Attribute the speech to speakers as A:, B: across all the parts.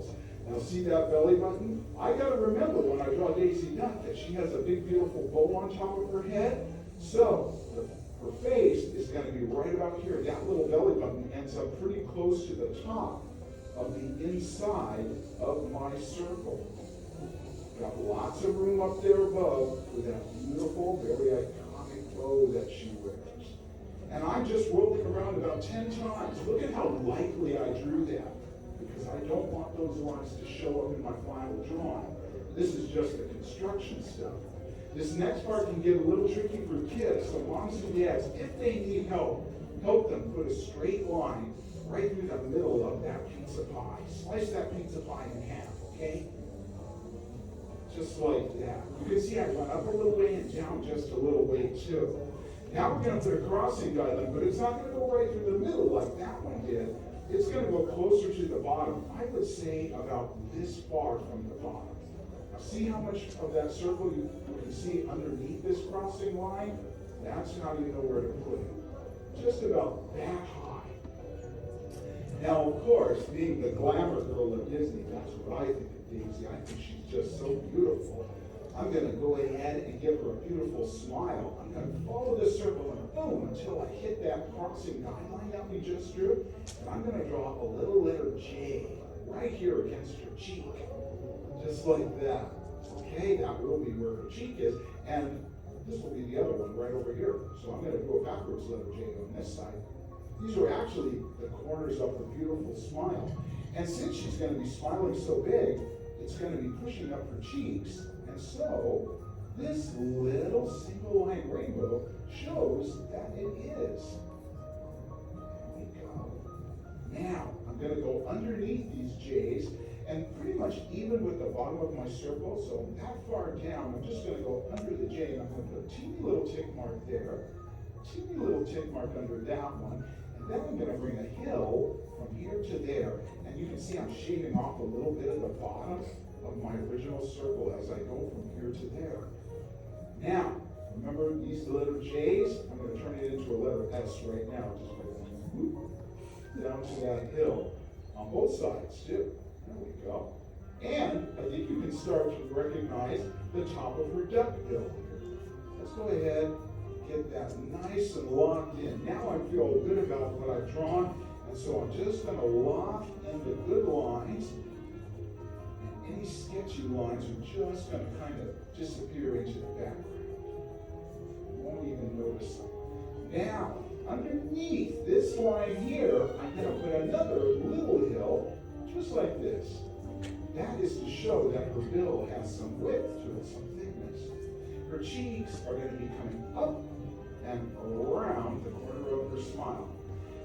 A: circles. Now see that belly button? I gotta remember when I draw Daisy Duck that she has a big beautiful bow on top of her head. So her face is gonna be right about here. That little belly button ends up pretty close to the top of the inside of my circle. Got lots of room up there above for that beautiful, very iconic bow that she wears. And I'm just rolling around about 10 times. Look at how lightly I drew that, because I don't want those lines to show up in my final drawing. This is just the construction stuff. This next part can get a little tricky for kids, so moms and dads, if they need help, help them put a straight line right through the middle of that pizza pie. Slice that pizza pie in half, okay? Just like that. You can see I went up a little way and down just a little way too. Now we're going to put a crossing guideline, but it's not going to go right through the middle like that one did. It's going to go closer to the bottom. I would say about this far from the bottom. Now see how much of that circle you can see underneath this crossing line? That's how you know where to put it. Just about that high. Now, of course, being the glamour girl of Disney, that's what I think of Daisy. I think she's just so beautiful. I'm going to go ahead and give her a beautiful smile. I'm going to follow this circle and boom until I hit that crossing guideline that we just drew. And I'm going to draw a little letter J right here against her cheek. Just like that. Okay, that will be where her cheek is. And this will be the other one right over here. So I'm going to do a backwards letter J on this side. These are actually the corners of her beautiful smile. And since she's going to be smiling so big, it's going to be pushing up her cheeks. And so, this little single line rainbow shows that it is. There we go. Now, I'm going to go underneath these J's and pretty much even with the bottom of my circle, so that far down, I'm just going to go under the J and I'm going to put a teeny little tick mark there, teeny little tick mark under that one, and then I'm going to bring a hill from here to there. And you can see I'm shaving off a little bit of the bottom of my original circle as I go from here to there. Now, remember these letter J's? I'm going to turn it into a letter S right now. Just go down to that hill on both sides too. There we go. And I think you can start to recognize the top of her duck bill here. Let's go ahead, get that nice and locked in. Now I'm feeling good about what I've drawn, and so I'm just going to lock in the good lines. Any sketchy lines are just going to kind of disappear into the background. You won't even notice them. Now, underneath this line here, I'm going to put another little hill, just like this. That is to show that her bill has some width to it, some thickness. Her cheeks are going to be coming up and around the corner of her smile.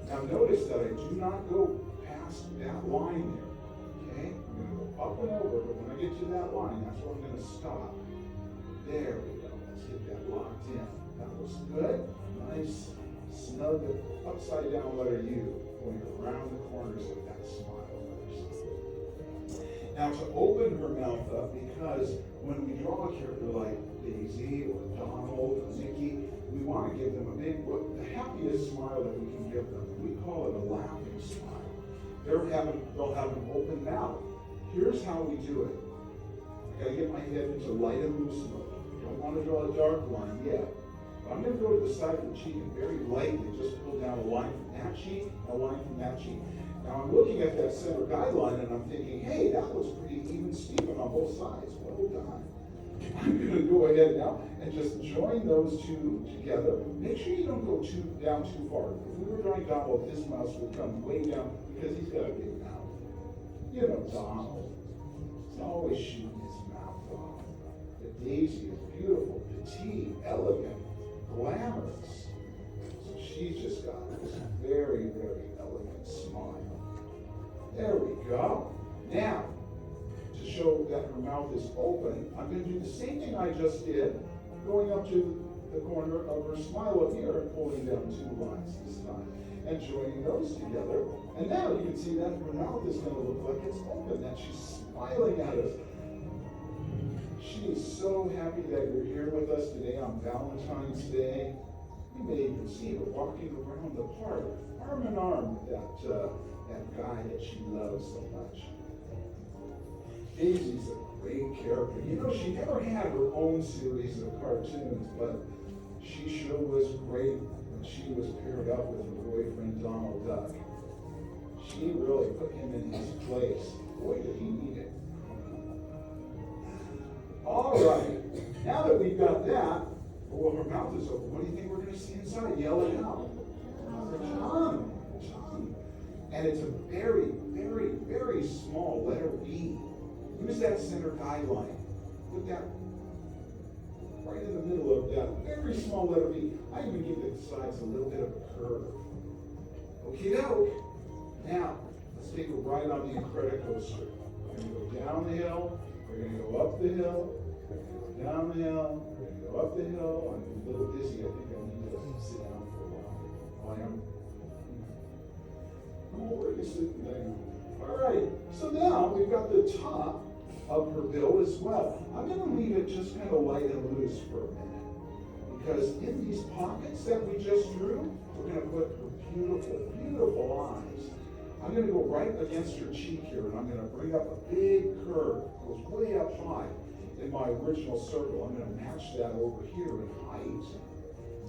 A: Now notice that I do not go past that line there. Okay? I'm going to go up and over, but when I get to that line, that's where I'm going to stop. There we go. Let's get that locked in. That looks good. Nice, snug, upside down letter U going around the corners of that smile. Now to open her mouth up, because when we draw a character like Daisy or Donald or Mickey, we want to give them a big, the happiest smile that we can give them. We call it a laughing smile. They'll have an open mouth. Here's how we do it. I gotta get my head into light and loose mode. Don't want to draw a dark line yet. But I'm going to go to the side of the cheek and very lightly just pull down a line from that cheek, a line from that cheek. Now I'm looking at that center guideline and I'm thinking, hey, that looks pretty even Steven on both sides. Well done. I'm going to go ahead now and just join those two together. Make sure you don't go down too far. If we were drawing Donald, his mouse would come way down because he's got a big mouth. You know, Donald. He's always shooting his mouth off. But Daisy is beautiful, petite, elegant, glamorous. So she's just got this very, very elegant smile. There we go. Now, to show that her mouth is open, I'm going to do the same thing I just did, going up to the corner of her smile up here and pulling down two lines this time, and joining those together. And now you can see that her mouth is going to look like it's open, that she's smiling at us. She is so happy that you're here with us today on Valentine's Day. You may even see her walking around the park, arm in arm with that guy that she loves so much. Daisy's a great character. You know, she never had her own series of cartoons, but she sure was great when she was paired up with her boyfriend Donald Duck. She really put him in his place. Boy, did he need it. All right, now that we've got that, well, her mouth is open. What do you think we're going to see inside? Yell it out. Her tongue. And it's a very, very, very small letter B. Use that center guideline. Put that right in the middle of that very small letter B. I even give the sides a little bit of a curve. Okie doke. Now, let's take a ride on the Incredicoaster. We're going to go down the hill. We're going to go up the hill. Down the hill. We're going to go up the hill. I'm a little dizzy. I think I need to sit down for a while. I am. I'm already sitting down. All right. So now we've got the top of her bill as well. I'm going to leave it just kind of light and loose for a minute. Because in these pockets that we just drew, we're going to put her beautiful, beautiful eyes. I'm going to go right against her cheek here, and I'm going to bring up a big curve. It goes way up high in my original circle. I'm going to match that over here in height.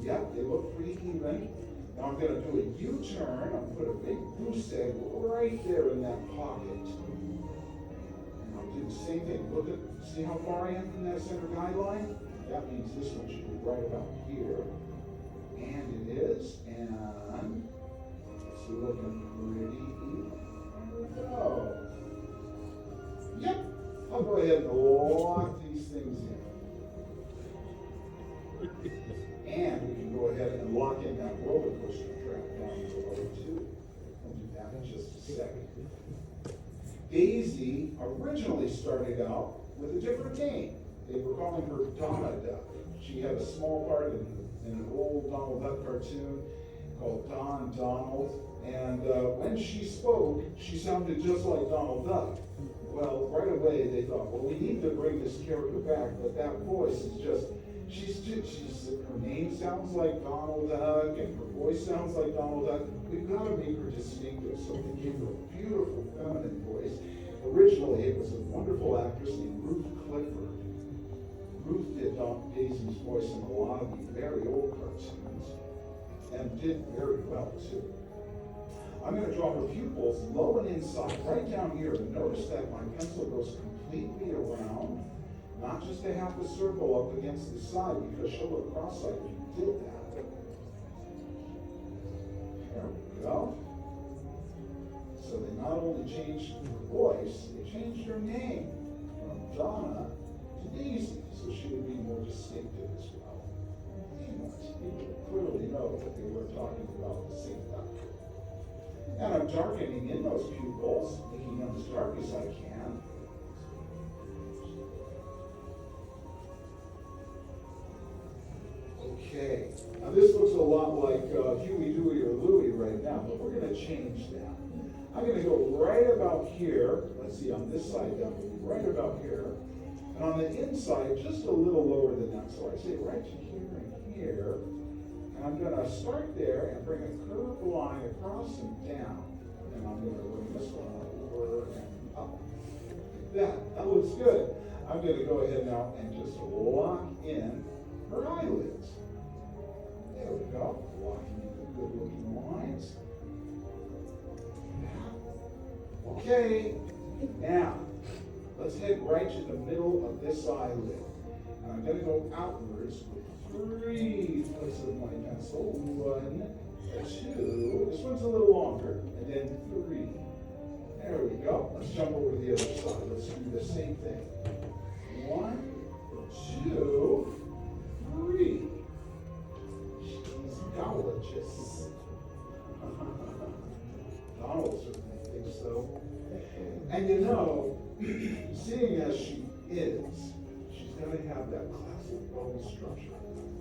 A: Yep, they look pretty even. Now I'm going to do a U-turn. I'm going to put a big goose egg right there in that pocket. And I'll do the same thing. Look at, see how far I am from that center guideline? That means this one should be right about here. And it is. And it's looking pretty even. There we go. Yep. I'll go ahead and lock these things in. And we can go ahead and lock in that roller coaster track down below too. We'll do that in just a second. Daisy originally started out with a different name. They were calling her Donna Duck. She had a small part in an old Donald Duck cartoon called Don Donald. And when she spoke, she sounded just like Donald Duck. Well, right away they thought, well, we need to bring this character back, but that voice is just, her name sounds like Donald Duck, and her voice sounds like Donald Duck. We've got to make her distinctive, so we gave her a beautiful feminine voice. Originally, it was a wonderful actress named Ruth Clifford. Ruth did Daisy's voice in a lot of the very old cartoons, and did very well, too. I'm going to draw her pupils low and inside, right down here. And notice that my pencil goes completely around, not just a half a circle up against the side, because she'll look cross-eyed if you did that. There we go. So they not only changed her voice, they changed her name from Donna to Daisy, so she would be more distinctive as well. People clearly know that they were talking about the same duck. And I'm darkening in those pupils, making them as dark as I can. Okay, now this looks a lot like Huey, Dewey, or Louie right now, but we're going to change that. I'm going to go right about here. Let's see, on this side down, right about here. And on the inside, just a little lower than that. So I say right to here and here. And I'm going to start there and bring a curved line across and down. And I'm going to bring this one over and up. That looks good. I'm going to go ahead now and just lock in her eyelids. There we go. Locking in the good looking lines. Okay. Now, let's head right to the middle of this eyelid. And I'm going to go outwards with 3 flicks of my pencil. 1, 2. This one's a little longer. And then 3. There we go. Let's jump over to the other side. Let's do the same thing. 1, 2, 3. She's gorgeous. Donald certainly thinks so. And you know, seeing as she is, she's going to have that classic bone structure,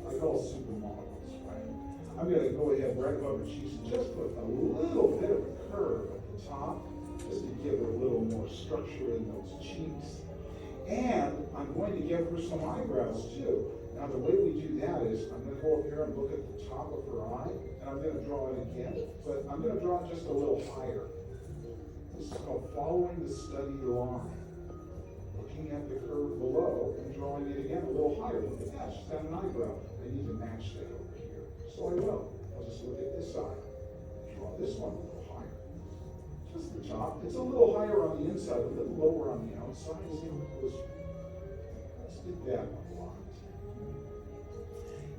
A: like all supermodels, right? I'm going to go ahead right above her cheeks and just put a little bit of a curve at the top, just to give her a little more structure in those cheeks. And I'm going to give her some eyebrows too. Now the way we do that is, I'm going to go up here and look at the top of her eye, and I'm going to draw it again, but I'm going to draw it just a little higher. This is called following the study line. looking at the curve below and drawing it again a little higher. Look at that, she's got an eyebrow. I need to match that over here. So I will. I'll just look at this side. Draw this one a little higher. Just the top. It's a little higher on the inside, a little lower on the outside. See what goes. Let's get that one locked.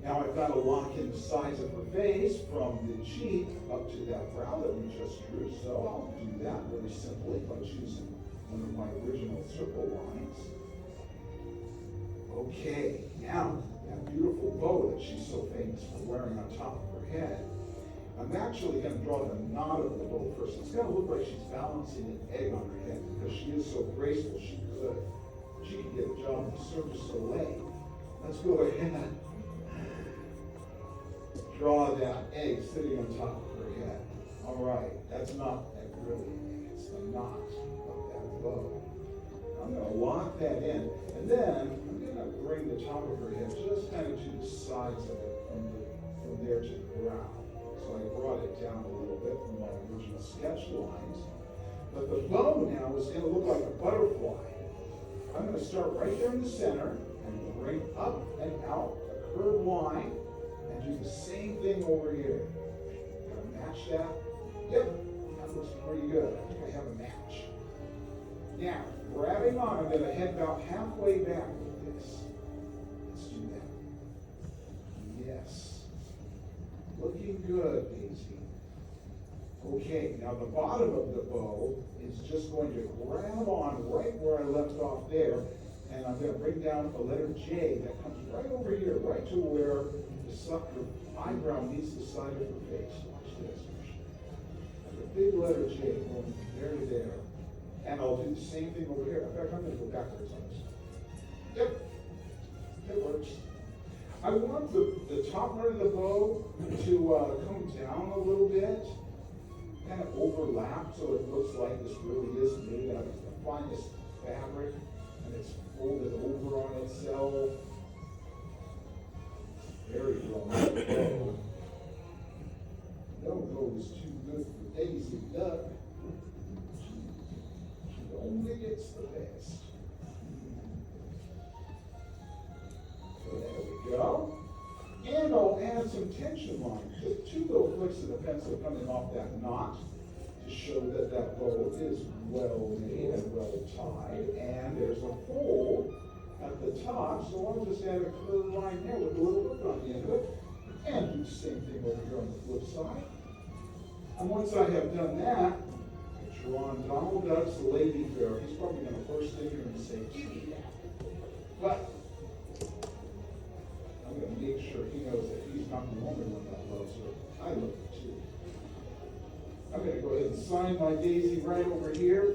A: Now I've got to lock in the sides of her face from the cheek up to that brow that we just drew. So I'll do that very simply by choosing one of my original circle lines. Okay, now that beautiful bow that she's so famous for wearing on top of her head, I'm actually going to draw the knot of the bow first. It's going to look like she's balancing an egg on her head because she is so graceful. She could get a job at Cirque du Soleil. Let's go ahead and draw that egg sitting on top of her head. All right, that's not that really egg. It's the knot of that bow. I'm going to lock that in, and then I'm going to bring the top of her head just kind of to the sides of it, from there to the brow. So I brought it down a little bit from my original sketch lines. But the bow now is going to look like a butterfly. I'm going to start right there in the center and bring up and out a curved line and do the same thing over here. Gotta match that. Yep, that looks pretty good. I think I have a match. Now, grabbing on, I'm going to head about halfway back with this. Let's do that. Yes. Looking good, Daisy. Okay, now the bottom of the bow is just going to grab on right where I left off there, and I'm going to bring down a letter J that comes right over here, right to where the eyebrow meets the side of her face. Watch this. The big letter J going from there to there. And I'll do the same thing over here. In fact, I'm going to go backwards on this. Yep, it works. I want the top part of the bow to come down a little bit, kind of overlap, so it looks like this really is made out of the finest fabric, and it's folded over on itself. Very well made bow. No bow is too good for Daisy Duck. She only gets the best. So there we go. And I'll add some tension lines. Just 2 little flicks of the pencil coming off that knot to show that that bow is well made and well tied. And there's a hole at the top, so I'll just add a curved line there with a little hook on the end of it. And do the same thing over here on the flip side. And once I have done that, I draw on Donald Duck's Lady Fair. He's probably going to burst in here and say, "Give me that." But I'm going to make sure he knows that he's not the only one that loves her. I love her too. I'm going to go ahead and sign my Daisy right over here.